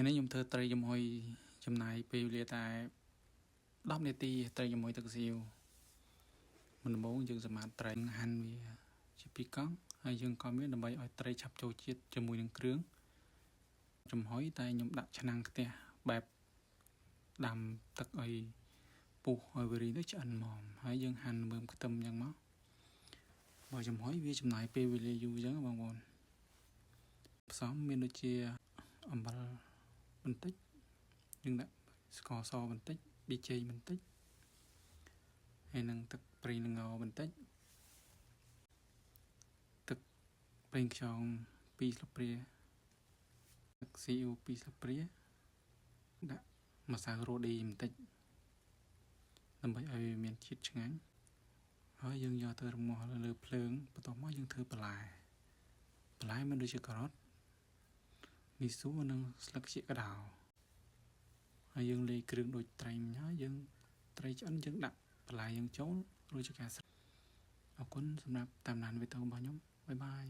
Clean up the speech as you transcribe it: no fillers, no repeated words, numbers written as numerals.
នេះខ្ញុំធ្វើត្រីជាមួយចំណាយពេលវេលាតែ10នាទីត្រីជាមួយទឹកស៊ីវមុនដំបូងយើងសម្អាតត្រីហាន់វាជាពីរកង់ហើយយើងក៏មានដើម្បីឲ្យត្រីឆាប់ចូលជាតិជាមួយនឹងគ្រឿងចំហុយតែខ្ញុំដាក់ឆ្នាំងខ្ទះបែបដាំទឹកឲ្យពុះឲ្យវារីទៅឆ្អិនហ្មងហើយយើងហាន់មើមខ្ទឹមអញ្ចឹងមកបើចំហុយវាចំណាយពេលវេលាយូរអញ្ចឹងបងប្អូនផ្សំមានដូចជាអំបិលបន្តិចយើងដាក់ស្ករសបន្តិចប៊ីចេងបន្តិចហើយនឹងទឹកប្រេងល្ងបន្តិចទឹកប្រេងខ្យង2ស្លាបព្រាទឹកស៊ីអ៊ូ2ស្លាបព្រាដាក់ម្សៅរ៉ូឌីបន្តិចដើម្បីឲ្យវាមានជាតិឆ្ងាញ់ហើយយើងយកទៅរំងាស់លើភ្លើងបន្ទាប់មកយើងធ្វើបន្លែមានដូចជាការ៉ុតមីស៊ូនិងស្លឹកជីកដោហើយយើងលាយគ្រឿងដូចត្រីមិញហើយយើងត្រីឆ្អិនយើងដាក់បន្លែយើងចូលរួចជាការស្រេចអរគុណសម្រាប់តាមដានវីដេអូរបស់ខ្ញុំបាយបាយ